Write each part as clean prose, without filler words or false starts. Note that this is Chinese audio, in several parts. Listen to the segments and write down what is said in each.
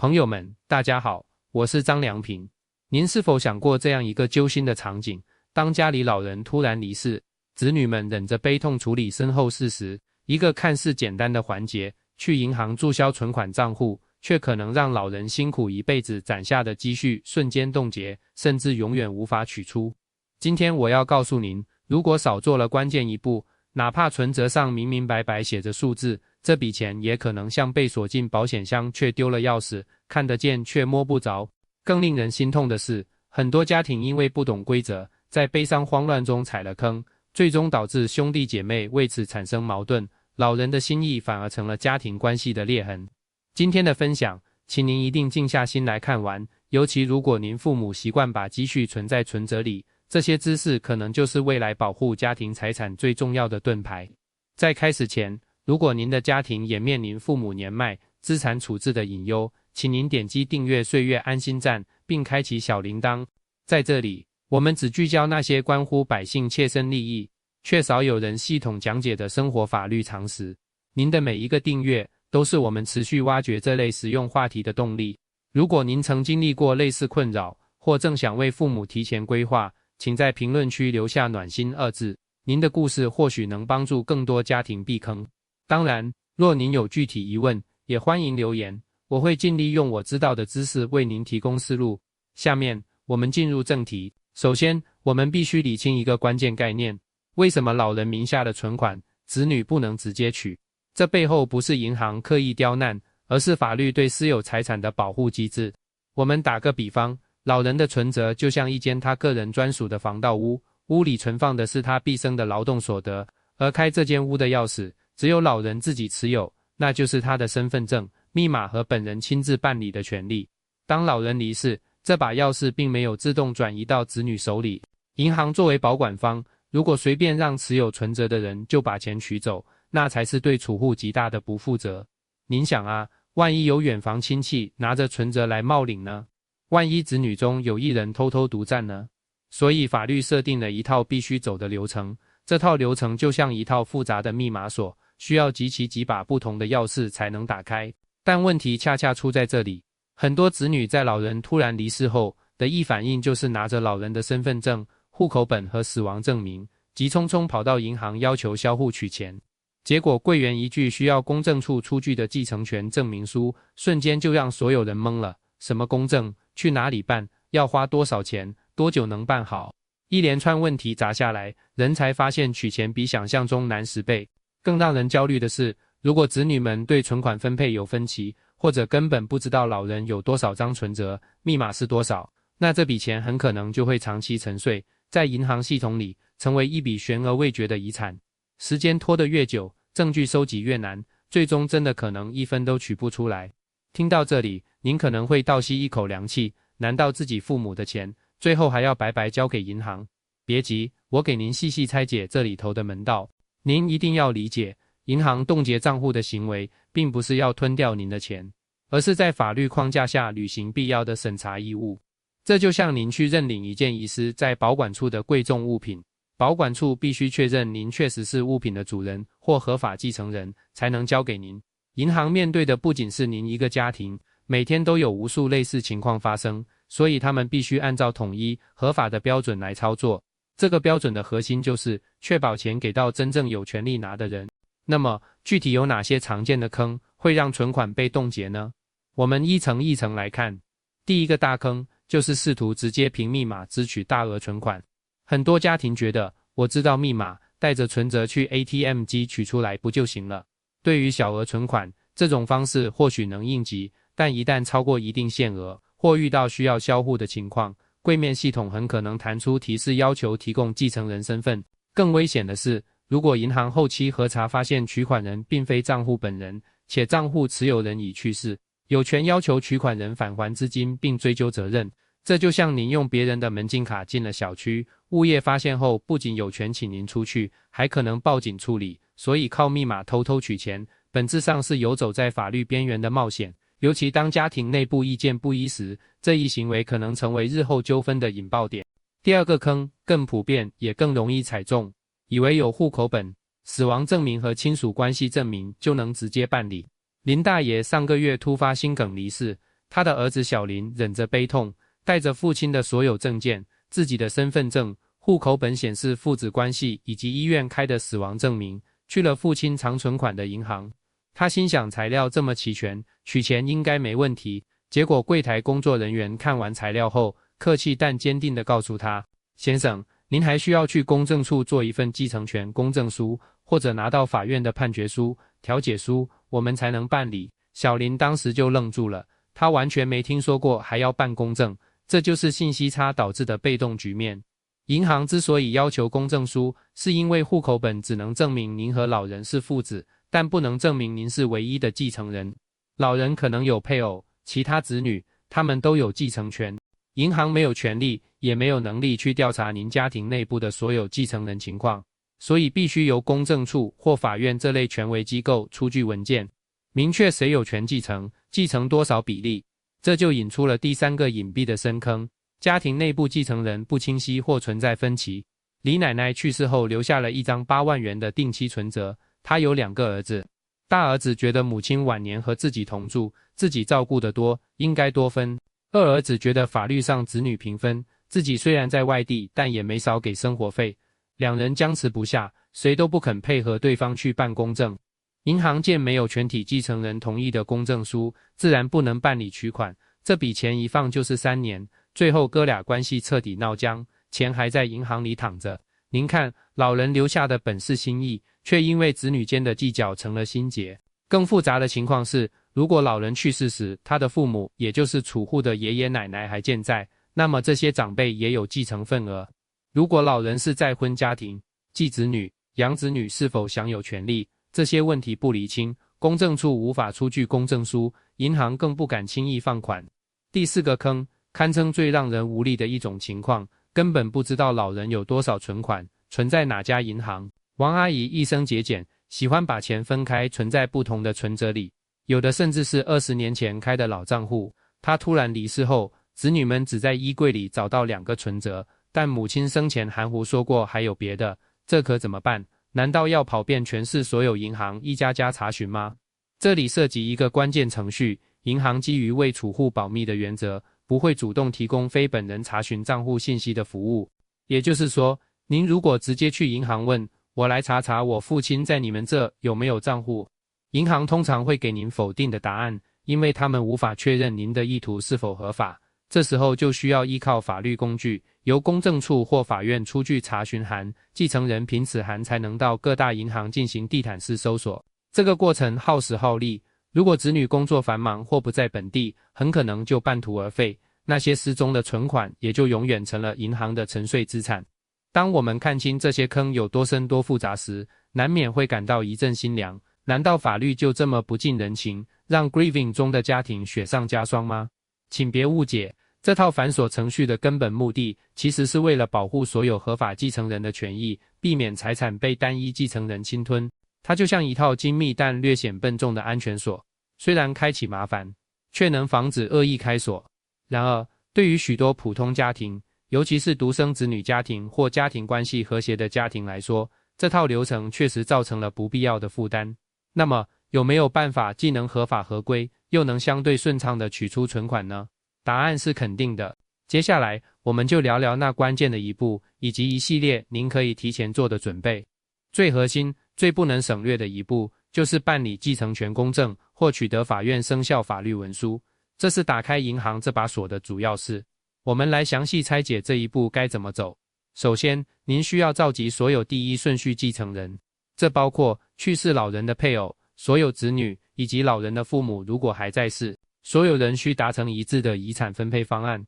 朋友们，大家好，我是张良平。您是否想过这样一个揪心的场景：当家里老人突然离世，子女们忍着悲痛处理身后事时，一个看似简单的环节，去银行注销存款账户，却可能让老人辛苦一辈子攒下的积蓄瞬间冻结，甚至永远无法取出。今天我要告诉您，如果少做了关键一步，哪怕存折上明明白白写着数字，这笔钱也可能像被锁进保险箱却丢了钥匙，看得见却摸不着。更令人心痛的是，很多家庭因为不懂规则，在悲伤慌乱中踩了坑，最终导致兄弟姐妹为此产生矛盾，老人的心意反而成了家庭关系的裂痕。今天的分享，请您一定静下心来看完，尤其如果您父母习惯把积蓄存在存折里，这些知识可能就是未来保护家庭财产最重要的盾牌。在开始前，如果您的家庭也面临父母年迈、资产处置的隐忧，请您点击订阅岁月安心站，并开启小铃铛。在这里，我们只聚焦那些关乎百姓切身利益，却少有人系统讲解的生活法律常识。您的每一个订阅，都是我们持续挖掘这类实用话题的动力。如果您曾经历过类似困扰，或正想为父母提前规划，请在评论区留下暖心2字，您的故事或许能帮助更多家庭避坑。当然，若您有具体疑问，也欢迎留言，我会尽力用我知道的知识为您提供思路。下面，我们进入正题。首先，我们必须理清一个关键概念：为什么老人名下的存款，子女不能直接取？这背后不是银行刻意刁难，而是法律对私有财产的保护机制。我们打个比方，老人的存折就像一间他个人专属的防盗屋，屋里存放的是他毕生的劳动所得，而开这间屋的钥匙只有老人自己持有，那就是他的身份证、密码和本人亲自办理的权利。当老人离世，这把钥匙并没有自动转移到子女手里，银行作为保管方，如果随便让持有存折的人就把钱取走，那才是对储户极大的不负责。您想啊，万一有远房亲戚拿着存折来冒领呢？万一子女中有一人偷偷独占呢？所以法律设定了一套必须走的流程，这套流程就像一套复杂的密码锁，需要集齐几把不同的钥匙才能打开。但问题恰恰出在这里，很多子女在老人突然离世后的一反应就是拿着老人的身份证、户口本和死亡证明，急匆匆跑到银行要求销户取钱。结果柜员一句需要公证处出具的继承权证明书，瞬间就让所有人懵了。什么公证？去哪里办？要花多少钱？多久能办好？一连串问题砸下来，人才发现取钱比想象中难10倍。更让人焦虑的是，如果子女们对存款分配有分歧，或者根本不知道老人有多少张存折，密码是多少，那这笔钱很可能就会长期沉睡，在银行系统里成为一笔悬而未决的遗产。时间拖得越久，证据收集越难，最终真的可能一分都取不出来。听到这里，您可能会倒吸一口凉气，难道自己父母的钱，最后还要白白交给银行？别急，我给您细细拆解这里头的门道。您一定要理解，银行冻结账户的行为，并不是要吞掉您的钱，而是在法律框架下履行必要的审查义务。这就像您去认领一件遗失在保管处的贵重物品，保管处必须确认您确实是物品的主人或合法继承人，才能交给您。银行面对的不仅是您一个家庭，每天都有无数类似情况发生，所以他们必须按照统一、合法的标准来操作。这个标准的核心就是确保钱给到真正有权利拿的人。那么，具体有哪些常见的坑会让存款被冻结呢？我们一层一层来看。第一个大坑就是试图直接凭密码支取大额存款。很多家庭觉得，我知道密码，带着存折去 ATM 机取出来不就行了？对于小额存款，这种方式或许能应急，但一旦超过一定限额，或遇到需要销户的情况，柜面系统很可能弹出提示要求提供继承人身份。更危险的是，如果银行后期核查发现取款人并非账户本人，且账户持有人已去世，有权要求取款人返还资金并追究责任。这就像您用别人的门禁卡进了小区，物业发现后不仅有权请您出去，还可能报警处理。所以靠密码偷偷取钱，本质上是游走在法律边缘的冒险。尤其当家庭内部意见不一时，这一行为可能成为日后纠纷的引爆点。第二个坑更普遍，也更容易踩中，以为有户口本、死亡证明和亲属关系证明就能直接办理。林大爷上个月突发心梗离世，他的儿子小林忍着悲痛，带着父亲的所有证件、自己的身份证、户口本显示父子关系以及医院开的死亡证明，去了父亲藏存款的银行。他心想材料这么齐全，取钱应该没问题。结果柜台工作人员看完材料后，客气但坚定地告诉他：先生，您还需要去公证处做一份继承权公证书，或者拿到法院的判决书、调解书，我们才能办理。小林当时就愣住了，他完全没听说过还要办公证，这就是信息差导致的被动局面。银行之所以要求公证书，是因为户口本只能证明您和老人是父子，但不能证明您是唯一的继承人。老人可能有配偶、其他子女，他们都有继承权。银行没有权利，也没有能力去调查您家庭内部的所有继承人情况，所以必须由公证处或法院这类权威机构出具文件，明确谁有权继承，继承多少比例。这就引出了第三个隐蔽的深坑：家庭内部继承人不清晰或存在分歧。李奶奶去世后留下了一张8万元的定期存折，她有2个儿子。大儿子觉得母亲晚年和自己同住，自己照顾得多，应该多分。二儿子觉得法律上子女平分，自己虽然在外地，但也没少给生活费。两人僵持不下，谁都不肯配合对方去办公证。银行见没有全体继承人同意的公证书，自然不能办理取款。这笔钱一放就是3年，最后哥俩关系彻底闹僵，钱还在银行里躺着。您看，老人留下的本是心意，却因为子女间的计较成了心结。更复杂的情况是，如果老人去世时，他的父母，也就是储户的爷爷奶奶还健在，那么这些长辈也有继承份额。如果老人是再婚家庭，继子女、养子女是否享有权利，这些问题不厘清，公证处无法出具公证书，银行更不敢轻易放款。第4个坑，堪称最让人无力的一种情况，根本不知道老人有多少存款，存在哪家银行。王阿姨一生节俭，喜欢把钱分开存在不同的存折里，有的甚至是20年前开的老账户。她突然离世后，子女们只在衣柜里找到2个存折，但母亲生前含糊说过还有别的，这可怎么办？难道要跑遍全市所有银行一家家查询吗？这里涉及一个关键程序，银行基于为储户保密的原则，不会主动提供非本人查询账户信息的服务。也就是说，您如果直接去银行问，我来查查我父亲在你们这有没有账户，银行通常会给您否定的答案，因为他们无法确认您的意图是否合法。这时候就需要依靠法律工具，由公证处或法院出具查询函，继承人凭此函才能到各大银行进行地毯式搜索。这个过程耗时耗力，如果子女工作繁忙或不在本地，很可能就半途而废，那些失踪的存款也就永远成了银行的沉睡资产。当我们看清这些坑有多深多复杂时，难免会感到一阵心凉。难道法律就这么不近人情，让 grieving 中的家庭雪上加霜吗？请别误解，这套繁琐程序的根本目的，其实是为了保护所有合法继承人的权益，避免财产被单一继承人侵吞。它就像一套精密但略显笨重的安全锁，虽然开启麻烦，却能防止恶意开锁。然而，对于许多普通家庭，尤其是独生子女家庭或家庭关系和谐的家庭来说，这套流程确实造成了不必要的负担。那么，有没有办法既能合法合规，又能相对顺畅地取出存款呢？答案是肯定的。接下来，我们就聊聊那关键的一步，以及一系列您可以提前做的准备。最核心、最不能省略的一步，就是办理继承权公证或取得法院生效法律文书。这是打开银行这把锁的主要事。我们来详细拆解这一步该怎么走。首先，您需要召集所有第一顺序继承人，这包括去世老人的配偶、所有子女以及老人的父母，如果还在世。所有人需达成一致的遗产分配方案。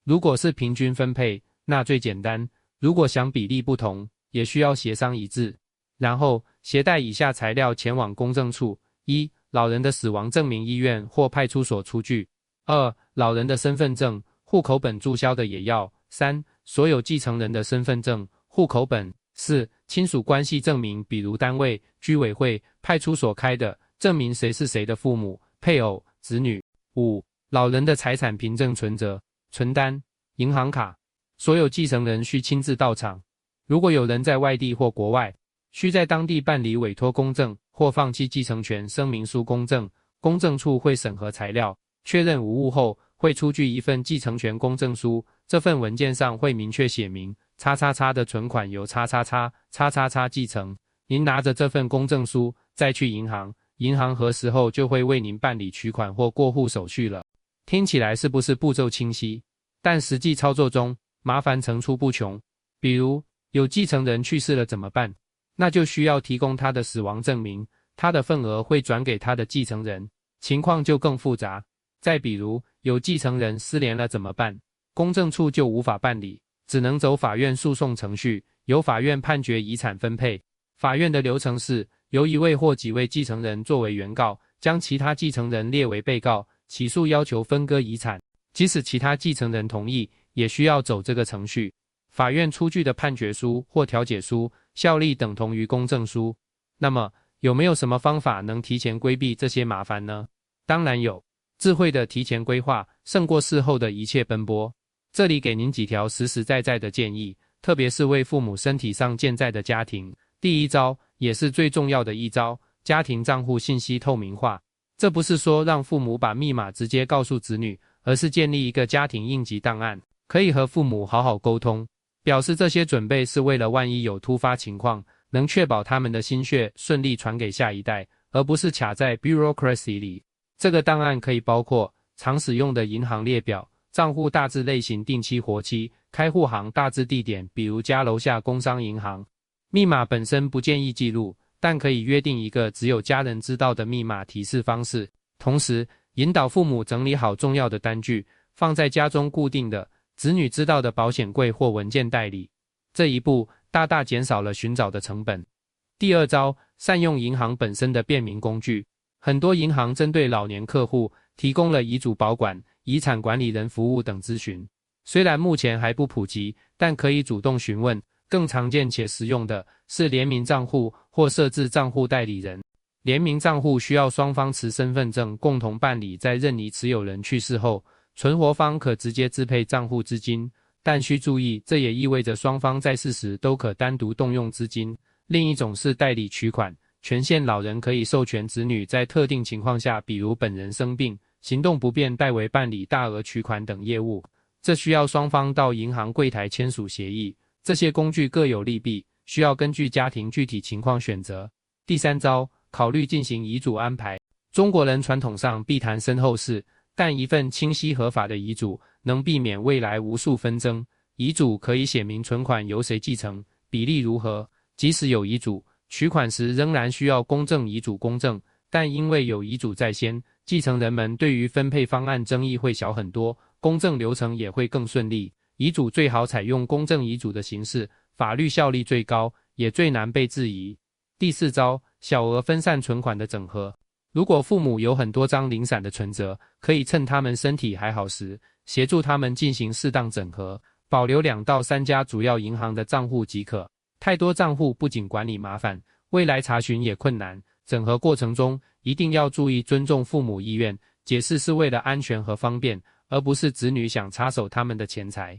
如果是平均分配，那最简单；如果想比例不同，也需要协商一致。然后，携带以下材料前往公证处： 1. 老人的死亡证明，医院或派出所出具； 2. 老人的身份证、户口本注销的也要； 3. 所有继承人的身份证、户口本； 4. 亲属关系证明，比如单位、居委会、派出所开的，证明谁是谁的父母、配偶、子女。5. 老人的财产凭证存折、存单、银行卡，所有继承人需亲自到场。如果有人在外地或国外，需在当地办理委托公证或放弃继承权声明书公证，公证处会审核材料，确认无误后，会出具一份继承权公证书，这份文件上会明确写明叉叉叉的存款由叉叉叉叉叉叉继承。您拿着这份公证书再去银行，银行核实后就会为您办理取款或过户手续了。听起来是不是步骤清晰？但实际操作中麻烦层出不穷。比如有继承人去世了怎么办？那就需要提供他的死亡证明，他的份额会转给他的继承人，情况就更复杂。再比如有继承人失联了怎么办？公证处就无法办理，只能走法院诉讼程序，由法院判决遗产分配。法院的流程是由一位或几位继承人作为原告，将其他继承人列为被告，起诉要求分割遗产。即使其他继承人同意，也需要走这个程序。法院出具的判决书或调解书效力等同于公证书。那么有没有什么方法能提前规避这些麻烦呢？当然有，智慧的提前规划胜过事后的一切奔波。这里给您几条实实在在的建议，特别是为父母身体上健在的家庭。第一招，也是最重要的一招，家庭账户信息透明化。这不是说让父母把密码直接告诉子女，而是建立一个家庭应急档案，可以和父母好好沟通。表示这些准备是为了万一有突发情况，能确保他们的心血顺利传给下一代，而不是卡在 bureaucracy 里。这个档案可以包括常使用的银行列表、账户大致类型、定期活期、开户行大致地点，比如家楼下工商银行。密码本身不建议记录，但可以约定一个只有家人知道的密码提示方式。同时，引导父母整理好重要的单据，放在家中固定的、子女知道的保险柜或文件袋里。这一步大大减少了寻找的成本。第二招，善用银行本身的便民工具。很多银行针对老年客户提供了遗嘱保管、遗产管理人服务等咨询。虽然目前还不普及，但可以主动询问。更常见且实用的是联名账户或设置账户代理人。联名账户需要双方持身份证共同办理，在任意持有人去世后，存活方可直接支配账户资金，但需注意，这也意味着双方在世时都可单独动用资金。另一种是代理取款，权限老人可以授权子女在特定情况下，比如本人生病、行动不便，代为办理大额取款等业务。这需要双方到银行柜台签署协议。这些工具各有利弊，需要根据家庭具体情况选择。第三招，考虑进行遗嘱安排。中国人传统上必谈身后事，但一份清晰合法的遗嘱能避免未来无数纷争。遗嘱可以写明存款由谁继承，比例如何。即使有遗嘱，取款时仍然需要公证遗嘱公证，但因为有遗嘱在先，继承人们对于分配方案争议会小很多，公证流程也会更顺利。遗嘱最好采用公证遗嘱的形式，法律效力最高，也最难被质疑。第四招，小额分散存款的整合。如果父母有很多张零散的存折，可以趁他们身体还好时，协助他们进行适当整合，保留2到3家主要银行的账户即可。太多账户不仅管理麻烦，未来查询也困难。整合过程中一定要注意尊重父母意愿，解释是为了安全和方便，而不是子女想插手他们的钱财。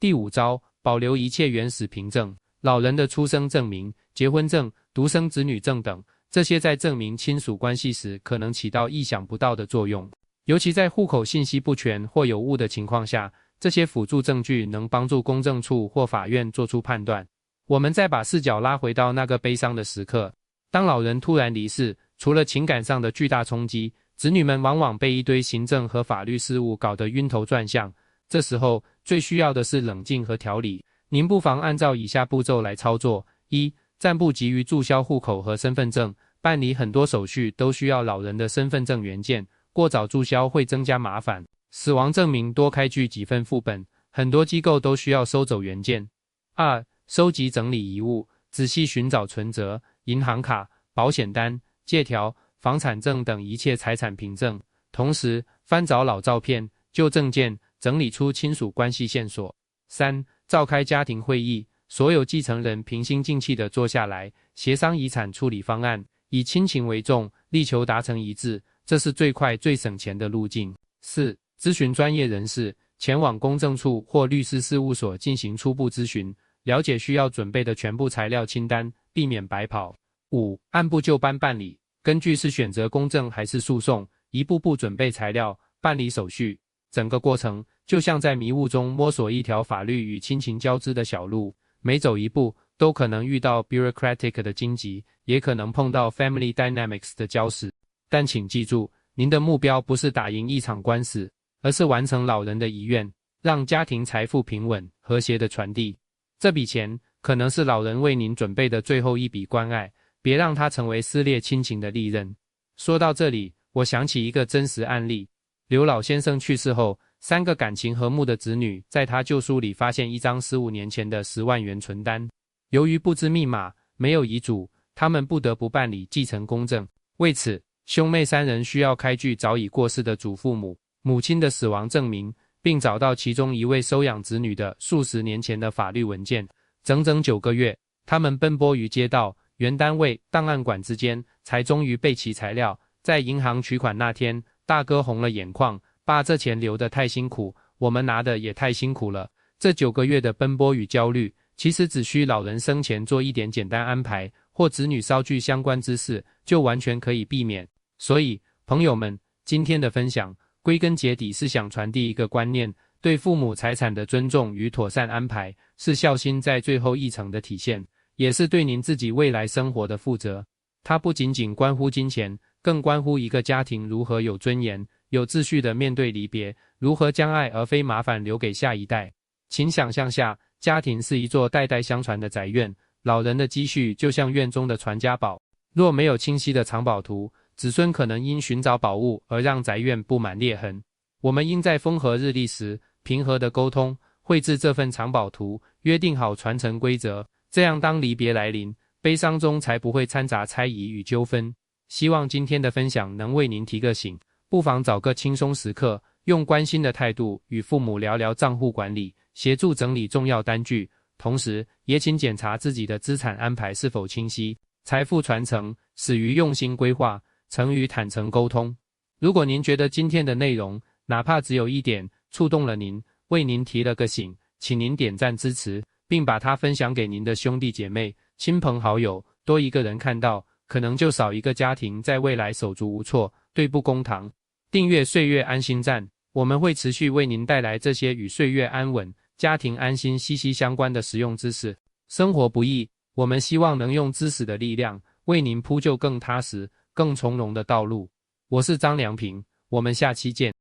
第五招，保留一切原始凭证，老人的出生证明、结婚证、独生子女证等，这些在证明亲属关系时可能起到意想不到的作用。尤其在户口信息不全或有误的情况下，这些辅助证据能帮助公证处或法院做出判断。我们再把视角拉回到那个悲伤的时刻，当老人突然离世，除了情感上的巨大冲击，子女们往往被一堆行政和法律事务搞得晕头转向。这时候最需要的是冷静和调理。您不妨按照以下步骤来操作：一、暂不急于注销户口和身份证，办理很多手续都需要老人的身份证原件，过早注销会增加麻烦。死亡证明多开具几份副本，很多机构都需要收走原件。二、收集整理遗物，仔细寻找存折、银行卡、保险单、借条、房产证等一切财产凭证，同时翻找老照片、旧证件，整理出亲属关系线索。三、召开家庭会议，所有继承人平心静气地坐下来，协商遗产处理方案，以亲情为重，力求达成一致，这是最快最省钱的路径。四、咨询专业人士，前往公证处或律师事务所进行初步咨询，了解需要准备的全部材料清单，避免白跑。五、按部就班办理，根据是选择公证还是诉讼，一步步准备材料，办理手续，整个过程就像在迷雾中摸索一条法律与亲情交织的小路，每走一步都可能遇到 bureaucratic 的荆棘，也可能碰到 family dynamics 的礁石。但请记住，您的目标不是打赢一场官司，而是完成老人的遗愿，让家庭财富平稳、和谐的传递。这笔钱可能是老人为您准备的最后一笔关爱，别让它成为撕裂亲情的利刃。说到这里，我想起一个真实案例。刘老先生去世后，3个感情和睦的子女在他旧书里发现一张15年前的10万元存单。由于不知密码，没有遗嘱，他们不得不办理继承公证。为此，兄妹3人需要开具早已过世的祖父母亲的死亡证明，并找到其中一位收养子女的数十年前的法律文件。整整9个月，他们奔波于街道、原单位、档案馆之间，才终于备齐材料。在银行取款那天，大哥红了眼眶，爸，这钱留得太辛苦，我们拿的也太辛苦了。这9个月的奔波与焦虑，其实只需老人生前做一点简单安排，或子女捎具相关知识，就完全可以避免。所以，朋友们，今天的分享归根结底是想传递一个观念，对父母财产的尊重与妥善安排，是孝心在最后一层的体现，也是对您自己未来生活的负责。它不仅仅关乎金钱，更关乎一个家庭如何有尊严、有秩序地面对离别，如何将爱而非麻烦留给下一代。请想象下，家庭是一座代代相传的宅院，老人的积蓄就像院中的传家宝，若没有清晰的藏宝图，子孙可能因寻找宝物而让宅院布满裂痕。我们应在风和日丽时平和地沟通，绘制这份藏宝图，约定好传承规则，这样当离别来临，悲伤中才不会掺杂猜疑与纠纷。希望今天的分享能为您提个醒，不妨找个轻松时刻，用关心的态度与父母聊聊账户管理，协助整理重要单据，同时也请检查自己的资产安排是否清晰。财富传承始于用心规划，成于坦诚沟通。如果您觉得今天的内容哪怕只有一点触动了您，为您提了个醒，请您点赞支持，并把它分享给您的兄弟姐妹、亲朋好友，多一个人看到，可能就少一个家庭在未来手足无措、对簿公堂。订阅岁月安心站，我们会持续为您带来这些与岁月安稳、家庭安心息息相关的实用知识。生活不易，我们希望能用知识的力量，为您铺就更踏实、更从容的道路。我是张良平，我们下期见。